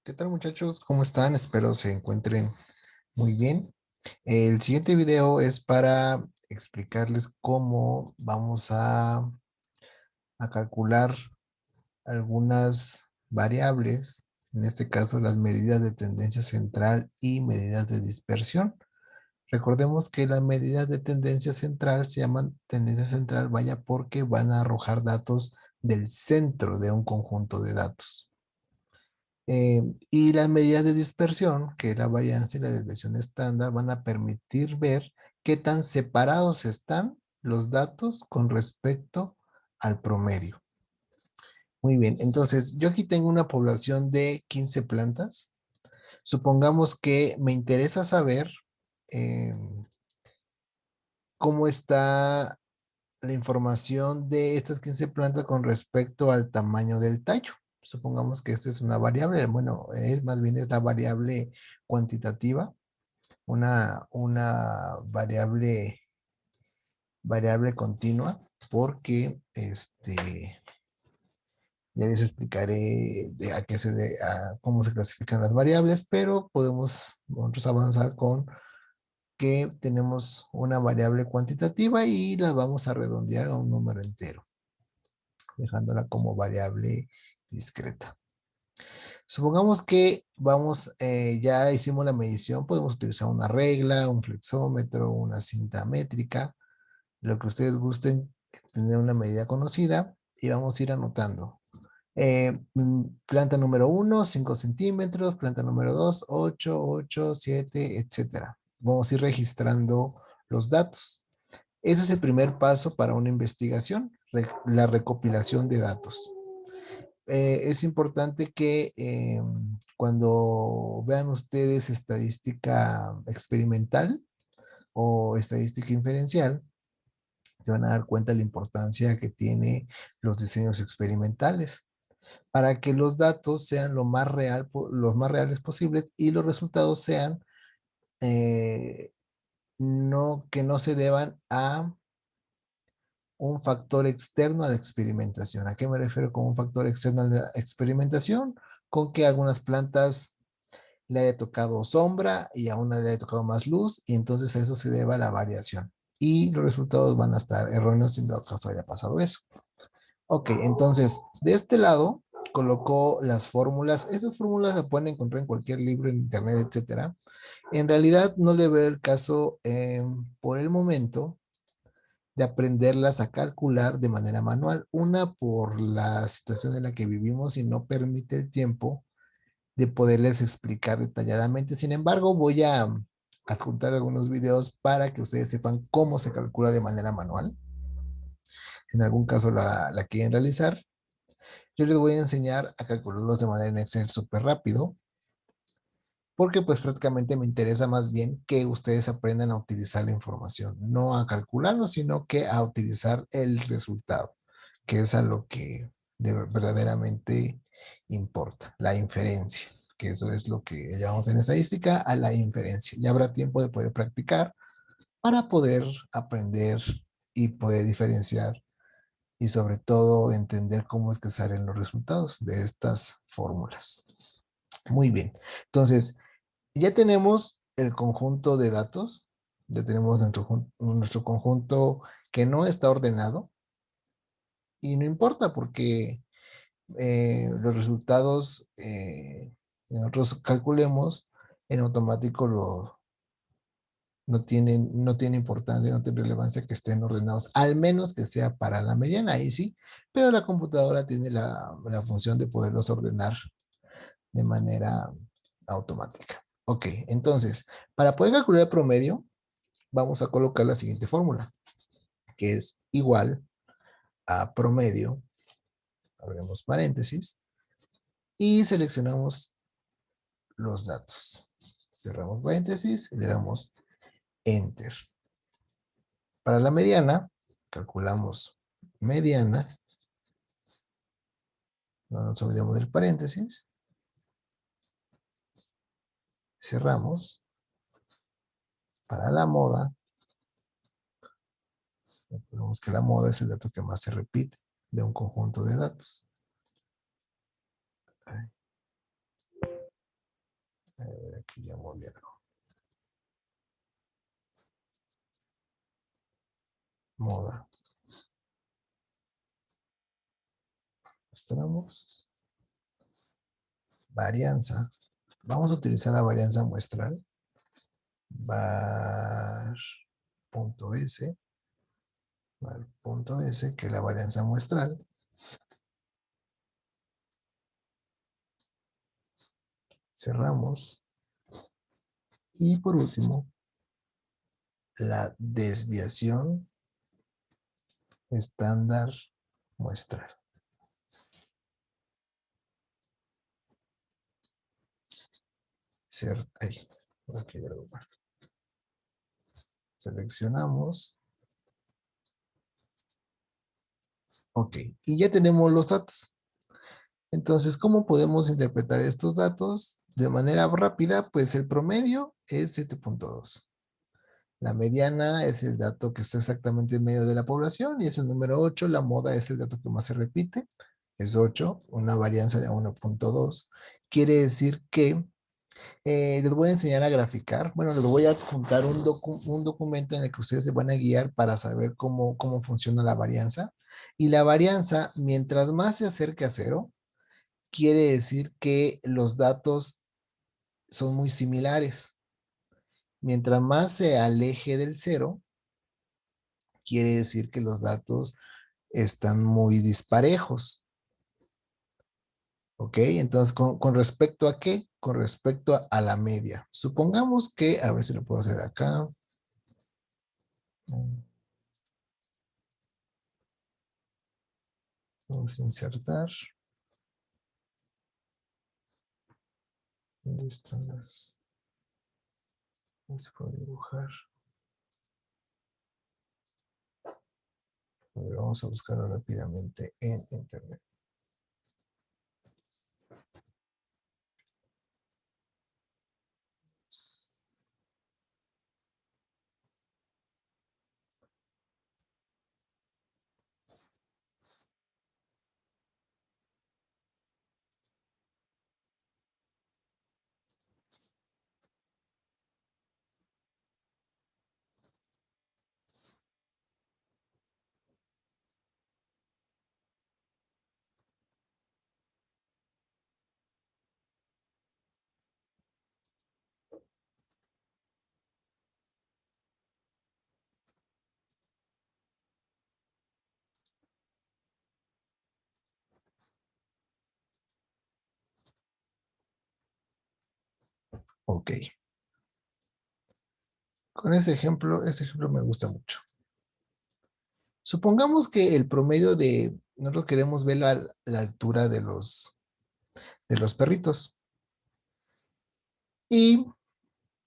¿Qué tal muchachos? ¿Cómo están? Espero se encuentren muy bien. El siguiente video es para explicarles cómo vamos a calcular algunas variables, en este caso las medidas de tendencia central y medidas de dispersión. Recordemos que las medidas de tendencia central se llaman tendencia central, vaya, porque van a arrojar datos del centro de un conjunto de datos. Y las medidas de dispersión, que es la varianza y la desviación estándar, van a permitir ver qué tan separados están los datos con respecto al promedio. Muy bien, entonces yo aquí tengo una población de 15 plantas. Supongamos que me interesa saber eh, cómo está la información de estas 15 plantas con respecto al tamaño del tallo. Supongamos que esta es una variable, bueno, es más bien es la variable cuantitativa, una variable continua, porque ya les explicaré cómo se clasifican las variables, pero podemos nosotros avanzar con que tenemos una variable cuantitativa y la vamos a redondear a un número entero, dejándola como variable discreta. Supongamos que ya hicimos la medición, podemos utilizar una regla, un flexómetro, una cinta métrica, lo que ustedes gusten, tener una medida conocida y vamos a ir anotando. Planta número 1, 5 centímetros, planta número 2, 8, 8, 7, etcétera. Vamos a ir registrando los datos. Ese es el primer paso para una investigación, la recopilación de datos. Es importante que cuando vean ustedes estadística experimental o estadística inferencial, se van a dar cuenta de la importancia que tiene los diseños experimentales para que los datos sean los más reales posibles y los resultados sean eh, que no se deban a un factor externo a la experimentación. ¿A qué me refiero con un factor externo a la experimentación? Con que algunas plantas le haya tocado sombra y a una le haya tocado más luz y entonces a eso se deba la variación. Y los resultados van a estar erróneos si en dado caso haya pasado eso. Ok, entonces de este lado colocó las fórmulas. Estas fórmulas se pueden encontrar en cualquier libro, en internet, etcétera. En realidad no le veo el caso por el momento de aprenderlas a calcular de manera manual. Una, por la situación en la que vivimos y no permite el tiempo de poderles explicar detalladamente. Sin embargo, voy a adjuntar algunos videos para que ustedes sepan cómo se calcula de manera manual. En algún caso la quieren realizar. Yo les voy a enseñar a calcularlos de manera en Excel súper rápido, porque pues prácticamente me interesa más bien que ustedes aprendan a utilizar la información, no a calcularlo, sino que a utilizar el resultado, que es a lo que verdaderamente importa, la inferencia, que eso es lo que llamamos en estadística a la inferencia. Ya habrá tiempo de poder practicar para poder aprender y poder diferenciar y sobre todo entender cómo es que salen los resultados de estas fórmulas. Muy bien. Entonces, ya tenemos el conjunto de datos, ya tenemos nuestro conjunto que no está ordenado y no importa porque los resultados que nosotros calculemos en automático no tiene importancia, no tiene relevancia que estén ordenados, al menos que sea para la mediana, ahí sí, pero la computadora tiene la función de poderlos ordenar de manera automática. Ok, entonces, para poder calcular el promedio, vamos a colocar la siguiente fórmula, que es igual a promedio, abrimos paréntesis, y seleccionamos los datos. Cerramos paréntesis y le damos Enter. Para la mediana, calculamos mediana, no nos olvidemos del paréntesis, cerramos. Para la moda, recordemos que la moda es el dato que más se repite de un conjunto de datos. A ver, aquí ya moví algo. Moda. Mostramos. Varianza. Vamos a utilizar la varianza muestral. Var.s. Var.s, que es la varianza muestral. Cerramos. Y por último, la desviación estándar muestral. Ahí, aquí ya lo guardo. Seleccionamos. Ok, y ya tenemos los datos. Entonces, ¿cómo podemos interpretar estos datos? De manera rápida, pues el promedio es 7.2. La mediana es el dato que está exactamente en medio de la población y es el número 8. La moda es el dato que más se repite, es 8, una varianza de 1.2. Quiere decir que les voy a enseñar a graficar. Bueno, les voy a adjuntar un documento en el que ustedes se van a guiar para saber cómo funciona la varianza. Y la varianza, mientras más se acerque a cero, quiere decir que los datos son muy similares. Mientras más se aleje del cero, quiere decir que los datos están muy disparejos. ¿Ok? Entonces, ¿con respecto a qué? Con respecto a la media. Supongamos que, a ver si lo puedo hacer acá. Vamos a insertar. ¿Dónde están las? No se puede dibujar. A ver, vamos a buscarlo rápidamente en internet. Ok. Con ese ejemplo me gusta mucho. Supongamos que el promedio nosotros queremos ver la altura de los perritos. Y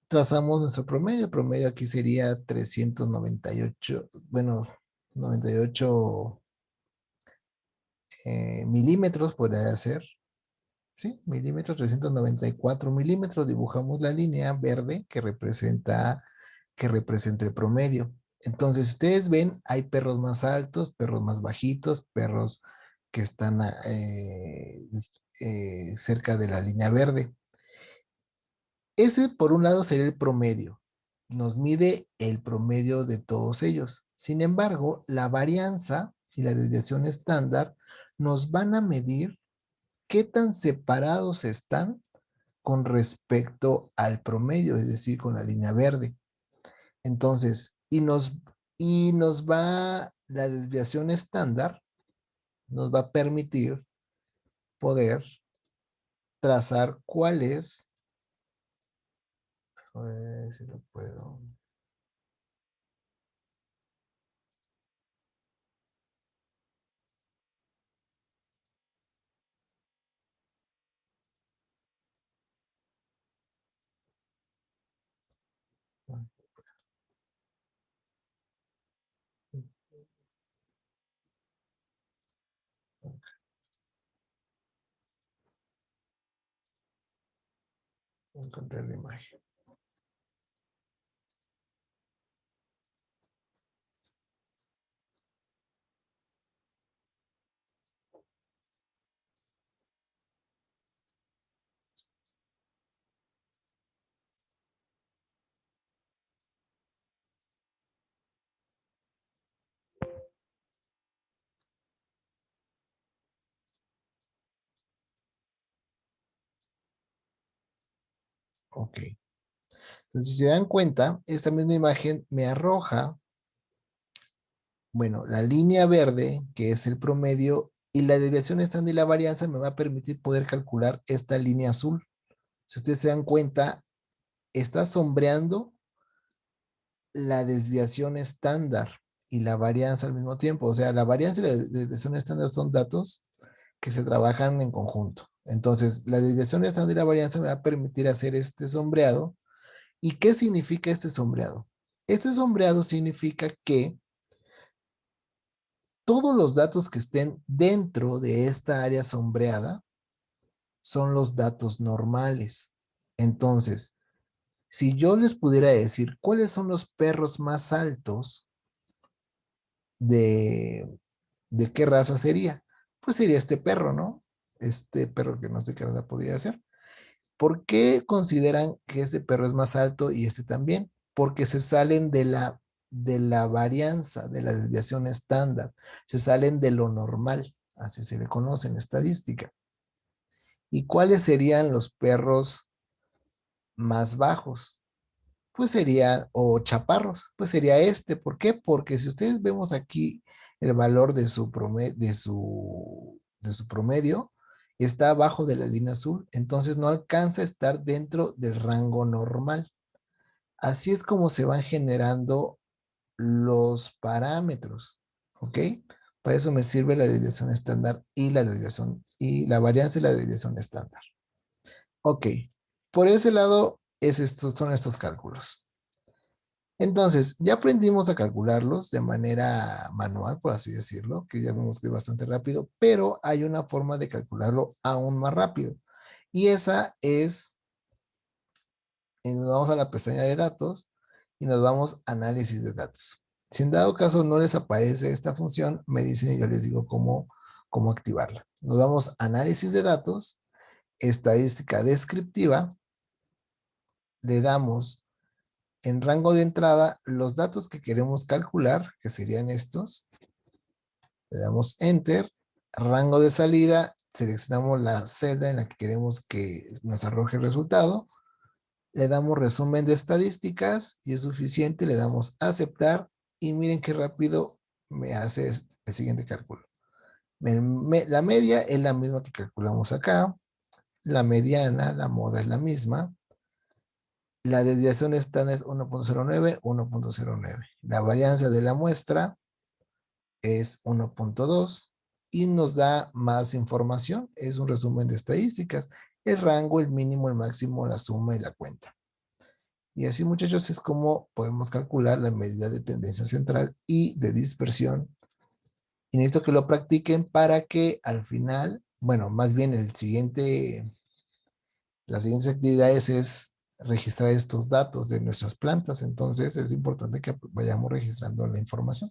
trazamos nuestro promedio. El promedio aquí sería 398, bueno, 98 milímetros podría ser. ¿Sí? Milímetros, 394 milímetros. Dibujamos la línea verde que representa el promedio. Entonces, ustedes ven, hay perros más altos, perros más bajitos, perros que están cerca de la línea verde. Ese, por un lado, sería el promedio. Nos mide el promedio de todos ellos. Sin embargo, la varianza y la desviación estándar nos van a medir qué tan separados están con respecto al promedio, es decir, con la línea verde. Entonces, la desviación estándar nos va a permitir poder trazar cuál es, a ver si lo puedo. Encontrar la imagen. Ok. Entonces, si se dan cuenta, esta misma imagen me arroja, bueno, la línea verde, que es el promedio, y la desviación estándar y la varianza me va a permitir poder calcular esta línea azul. Si ustedes se dan cuenta, está sombreando la desviación estándar y la varianza al mismo tiempo. O sea, la varianza y la desviación estándar son datos que se trabajan en conjunto. Entonces, la desviación estándar y la varianza me va a permitir hacer este sombreado. ¿Y qué significa este sombreado? Este sombreado significa que todos los datos que estén dentro de esta área sombreada son los datos normales. Entonces, si yo les pudiera decir cuáles son los perros más altos de, de qué raza sería, pues sería este perro, ¿no? Este perro que no sé qué raza podría ser. ¿Por qué consideran que este perro es más alto y este también? Porque se salen de la varianza, de la desviación estándar, se salen de lo normal, así se le conoce en estadística. ¿Y cuáles serían los perros más bajos? Pues serían, o chaparros, pues sería este. ¿Por qué? Porque si ustedes vemos aquí el valor de su promedio, está abajo de la línea azul, entonces no alcanza a estar dentro del rango normal. Así es como se van generando los parámetros, ¿ok? Para eso me sirve la desviación estándar y la desviación, y la varianza y la desviación estándar. Ok, por ese lado son estos cálculos. Entonces, ya aprendimos a calcularlos de manera manual, por así decirlo, que ya vemos que es bastante rápido, pero hay una forma de calcularlo aún más rápido. Y esa es, nos vamos a la pestaña de datos y nos vamos a análisis de datos. Si en dado caso no les aparece esta función, me dicen y yo les digo cómo activarla. Nos vamos a análisis de datos, estadística descriptiva, le damos en rango de entrada los datos que queremos calcular, que serían estos. Le damos Enter. Rango de salida, seleccionamos la celda en la que queremos que nos arroje el resultado. Le damos resumen de estadísticas y es suficiente. Le damos aceptar y miren qué rápido me hace el siguiente cálculo. La media es la misma que calculamos acá. La mediana, la moda es la misma. La desviación estándar es 1.09, 1.09. La varianza de la muestra es 1.2 y nos da más información. Es un resumen de estadísticas. El rango, el mínimo, el máximo, la suma y la cuenta. Y así, muchachos, es como podemos calcular la medida de tendencia central y de dispersión. Y necesito que lo practiquen para que al final, bueno, más bien las siguientes actividades es registrar estos datos de nuestras plantas. Entonces es importante que vayamos registrando la información.